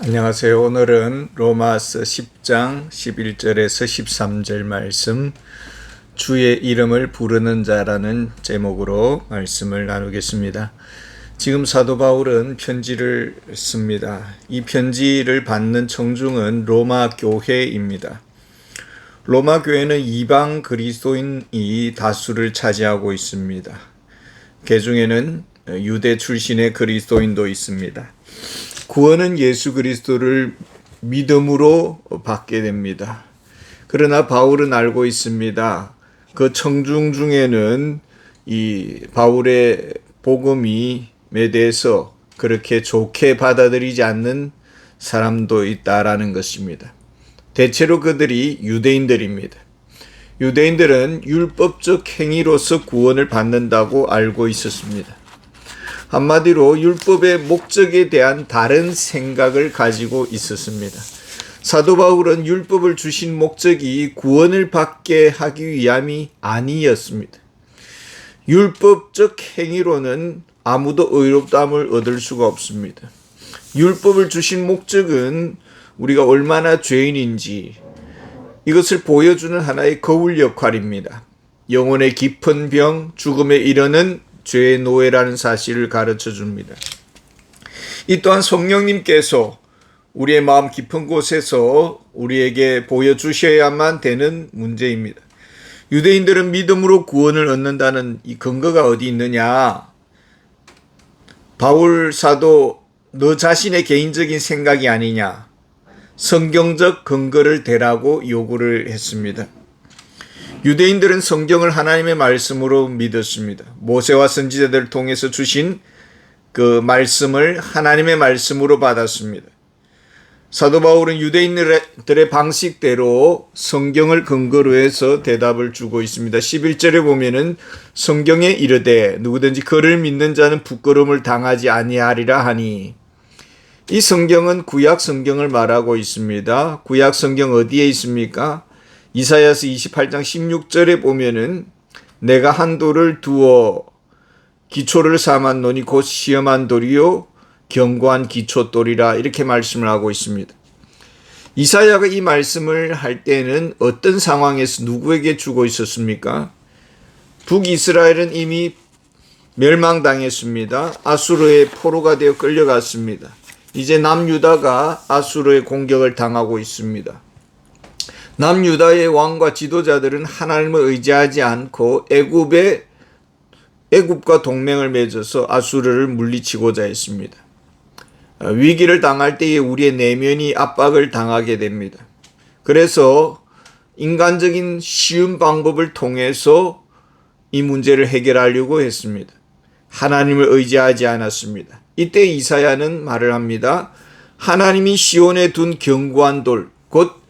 안녕하세요. 오늘은 로마서 10장 11절에서 13절 말씀, 주의 이름을 부르는 자라는 제목으로 말씀을 나누겠습니다. 지금 사도 바울은 편지를 씁니다. 이 편지를 받는 청중은 로마 교회입니다. 로마 교회는 이방 그리스도인이 다수를 차지하고 있습니다. 그 중에는 유대 출신의 그리스도인도 있습니다. 구원은 예수 그리스도를 믿음으로 받게 됩니다. 그러나 바울은 알고 있습니다. 그 청중 중에는 이 바울의 복음에 대해서 그렇게 좋게 받아들이지 않는 사람도 있다라는 것입니다. 대체로 그들이 유대인들입니다. 유대인들은 율법적 행위로서 구원을 받는다고 알고 있었습니다. 한마디로 율법의 목적에 대한 다른 생각을 가지고 있었습니다. 사도 바울은 율법을 주신 목적이 구원을 받게 하기 위함이 아니었습니다. 율법적 행위로는 아무도 의롭다함을 얻을 수가 없습니다. 율법을 주신 목적은 우리가 얼마나 죄인인지 이것을 보여주는 하나의 거울 역할입니다. 영혼의 깊은 병, 죽음에 이르는 죄의 노예라는 사실을 가르쳐 줍니다. 이 또한 성령님께서 우리의 마음 깊은 곳에서 우리에게 보여주셔야만 되는 문제입니다. 유대인들은 믿음으로 구원을 얻는다는 이 근거가 어디 있느냐? 바울 사도 너 자신의 개인적인 생각이 아니냐? 성경적 근거를 대라고 요구를 했습니다. 유대인들은 성경을 하나님의 말씀으로 믿었습니다. 모세와 선지자들을 통해서 주신 그 말씀을 하나님의 말씀으로 받았습니다. 사도 바울은 유대인들의 방식대로 성경을 근거로 해서 대답을 주고 있습니다. 11절에 보면은 성경에 이르되 누구든지 그를 믿는 자는 부끄러움을 당하지 아니하리라 하니, 이 성경은 구약 성경을 말하고 있습니다. 구약 성경 어디에 있습니까? 이사야서 28장 16절에 보면은 내가 한 돌을 두어 기초를 삼았노니 곧 시험한 돌이요 견고한 기초돌이라, 이렇게 말씀을 하고 있습니다. 이사야가 이 말씀을 할 때는 어떤 상황에서 누구에게 주고 있었습니까? 북이스라엘은 이미 멸망당했습니다. 아수르의 포로가 되어 끌려갔습니다. 이제 남유다가 아수르의 공격을 당하고 있습니다. 남유다의 왕과 지도자들은 하나님을 의지하지 않고 애굽과 동맹을 맺어서 아수르를 물리치고자 했습니다. 위기를 당할 때에 우리의 내면이 압박을 당하게 됩니다. 그래서 인간적인 쉬운 방법을 통해서 이 문제를 해결하려고 했습니다. 하나님을 의지하지 않았습니다. 이때 이사야는 말을 합니다. 하나님이 시온에 둔 견고한 돌, 곧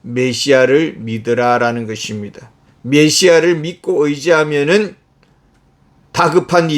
메시아를 믿으라라는 것입니다. 메시아를 믿고 의지하면은 다급한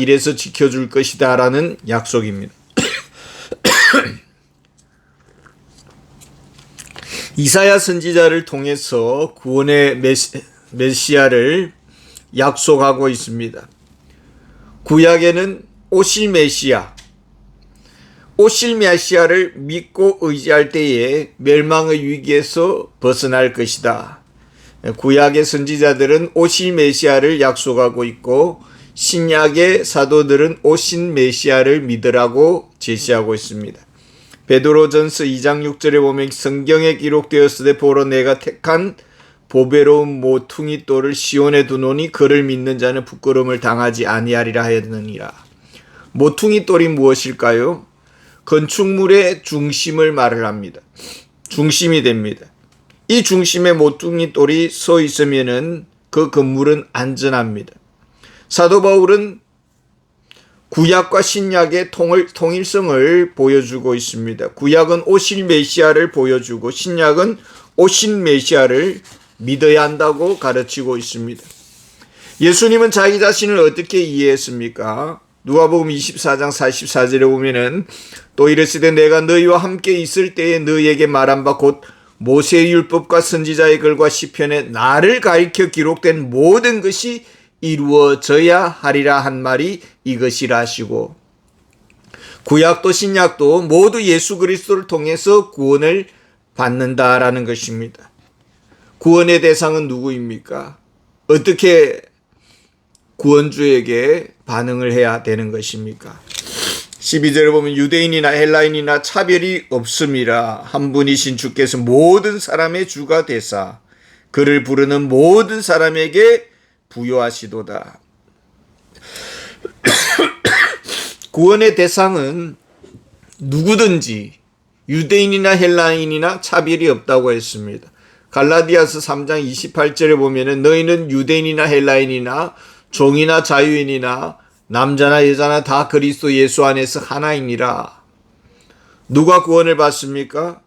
일에서 지켜줄 것이다라는 약속입니다. 이사야 선지자를 통해서 구원의 메시아를 약속하고 있습니다. 구약에는 오실 메시아를 믿고 의지할 때에 멸망의 위기에서 벗어날 것이다. 구약의 선지자들은 오실 메시아를 약속하고 있고, 신약의 사도들은 오신 메시아를 믿으라고 제시하고 있습니다. 베드로전서 2장 6절에 보면 성경에 기록되었으되 보러 내가 택한 보배로운 모퉁이 돌을 시온에 두노니 그를 믿는 자는 부끄러움을 당하지 아니하리라 하였느니라. 모퉁이 돌이 무엇일까요? 건축물의 중심을 말을 합니다. 중심이 됩니다. 이 중심에 모퉁이 돌이 서 있으면은 그 건물은 안전합니다. 사도 바울은 구약과 신약의 통일성을 보여주고 있습니다. 구약은 오실 메시아를 보여주고 신약은 오신 메시아를 믿어야 한다고 가르치고 있습니다. 예수님은 자기 자신을 어떻게 이해했습니까? 누가복음 24장 44절에 보면은 또 이르시되 내가 너희와 함께 있을 때에 너희에게 말한 바 곧 모세의 율법과 선지자의 글과 시편에 나를 가리켜 기록된 모든 것이 이루어져야 하리라 한 말이 이것이라 하시고, 구약도 신약도 모두 예수 그리스도를 통해서 구원을 받는다라는 것입니다. 구원의 대상은 누구입니까? 어떻게 구원주에게 반응을 해야 되는 것입니까? 12절에 보면 유대인이나 헬라인이나 차별이 없음이라 한 분이신 주께서 모든 사람의 주가 되사 그를 부르는 모든 사람에게 부여하시도다. 구원의 대상은 누구든지 유대인이나 헬라인이나 차별이 없다고 했습니다. 갈라디아서 3장 28절에 보면은 너희는 유대인이나 헬라인이나 종이나 자유인이나 남자나 여자나 다 그리스도 예수 안에서 하나이니라. 누가 구원을 받습니까?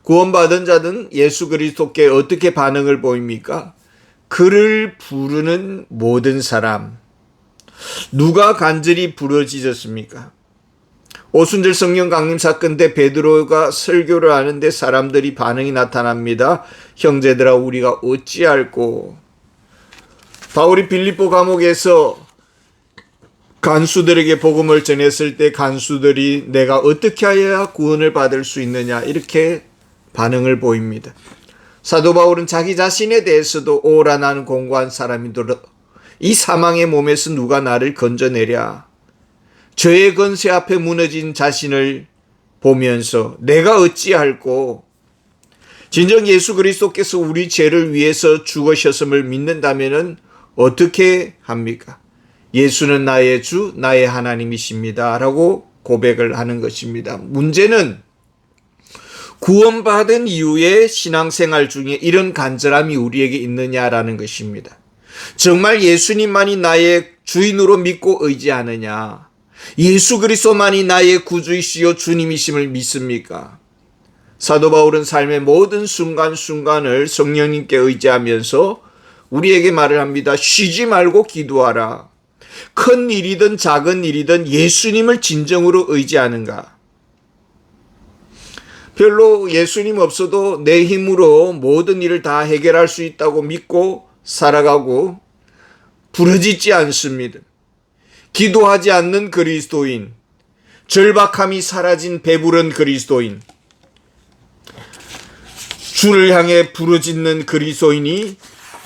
구원받은 자는 예수 그리스도께 어떻게 반응을 보입니까? 그를 부르는 모든 사람. 누가 간절히 부르짖었습니까? 오순절 성령 강림 사건 때 베드로가 설교를 하는데 사람들이 반응이 나타납니다. 형제들아 우리가 어찌할꼬. 바울이 빌립보 감옥에서 간수들에게 복음을 전했을 때 간수들이 내가 어떻게 하여야 구원을 받을 수 있느냐 이렇게 반응을 보입니다. 사도 바울은 자기 자신에 대해서도 오라 나는 공고한 사람이더라. 이 사망의 몸에서 누가 나를 건져내랴. 죄의 건세 앞에 무너진 자신을 보면서 내가 어찌할꼬. 진정 예수 그리스도께서 우리 죄를 위해서 죽으셨음을 믿는다면 어떻게 합니까? 예수는 나의 주, 나의 하나님이십니다. 라고 고백을 하는 것입니다. 문제는 구원받은 이후의 신앙생활 중에 이런 간절함이 우리에게 있느냐라는 것입니다. 정말 예수님만이 나의 주인으로 믿고 의지하느냐? 예수 그리스도만이 나의 구주이시요 주님이심을 믿습니까? 사도 바울은 삶의 모든 순간순간을 성령님께 의지하면서 우리에게 말을 합니다. 쉬지 말고 기도하라. 큰 일이든 작은 일이든 예수님을 진정으로 의지하는가? 별로 예수님 없어도 내 힘으로 모든 일을 다 해결할 수 있다고 믿고 살아가고 부르짖지 않습니다. 기도하지 않는 그리스도인, 절박함이 사라진 배부른 그리스도인, 주를 향해 부르짖는 그리스도인이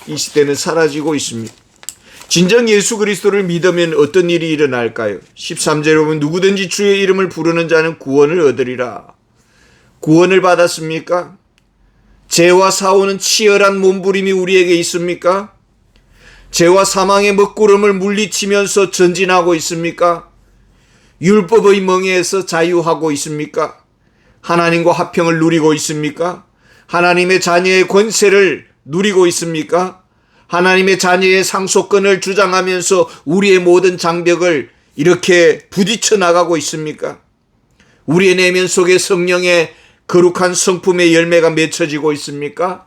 이 시대는 사라지고 있습니다. 진정 예수 그리스도를 믿으면 어떤 일이 일어날까요? 13절에 보면 누구든지 주의 이름을 부르는 자는 구원을 얻으리라. 구원을 받았습니까? 죄와 싸우는 치열한 몸부림이 우리에게 있습니까? 죄와 사망의 먹구름을 물리치면서 전진하고 있습니까? 율법의 멍에에서 자유하고 있습니까? 하나님과 화평을 누리고 있습니까? 하나님의 자녀의 권세를 누리고 있습니까? 하나님의 자녀의 상속권을 주장하면서 우리의 모든 장벽을 이렇게 부딪혀 나가고 있습니까? 우리의 내면 속에 성령의 거룩한 성품의 열매가 맺혀지고 있습니까?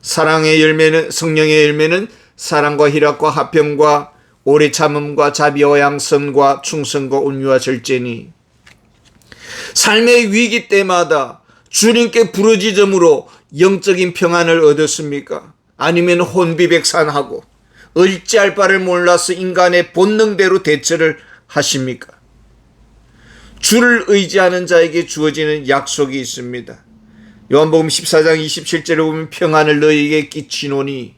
사랑의 열매는, 성령의 열매는 사랑과 희락과 화평과 오래 참음과 자비와 양선과 충성과 온유와 절제니. 삶의 위기 때마다 주님께 부르짖음으로 영적인 평안을 얻었습니까? 아니면 혼비백산하고 어찌할 바를 몰라서 인간의 본능대로 대처를 하십니까? 주를 의지하는 자에게 주어지는 약속이 있습니다. 요한복음 14장 27절에 보면 평안을 너희에게 끼치노니,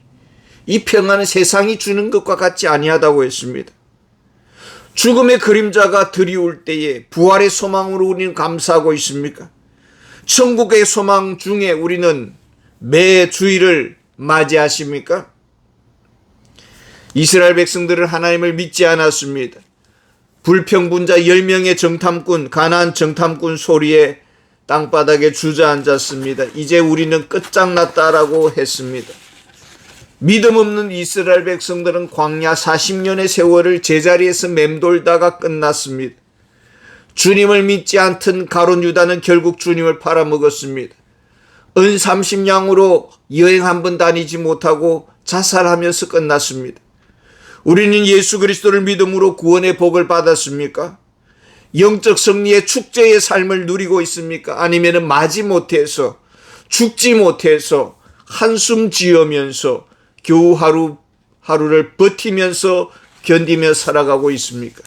이 평안은 세상이 주는 것과 같지 아니하다고 했습니다. 죽음의 그림자가 드리울 때에 부활의 소망으로 우리는 감사하고 있습니까? 천국의 소망 중에 우리는 매 주일을 맞이하십니까? 이스라엘 백성들은 하나님을 믿지 않았습니다. 불평분자 10명의 정탐꾼, 가나안 정탐꾼 소리에 땅바닥에 주저앉았습니다. 이제 우리는 끝장났다라고 했습니다. 믿음 없는 이스라엘 백성들은 광야 40년의 세월을 제자리에서 맴돌다가 끝났습니다. 주님을 믿지 않던 가룟 유다는 결국 주님을 팔아먹었습니다. 은 30냥으로 여행 한 번 다니지 못하고 자살하면서 끝났습니다. 우리는 예수 그리스도를 믿음으로 구원의 복을 받았습니까? 영적 승리의 축제의 삶을 누리고 있습니까? 아니면 마지 못해서, 죽지 못해서 한숨 지으면서 겨우 하루를 버티면서 견디며 살아가고 있습니까?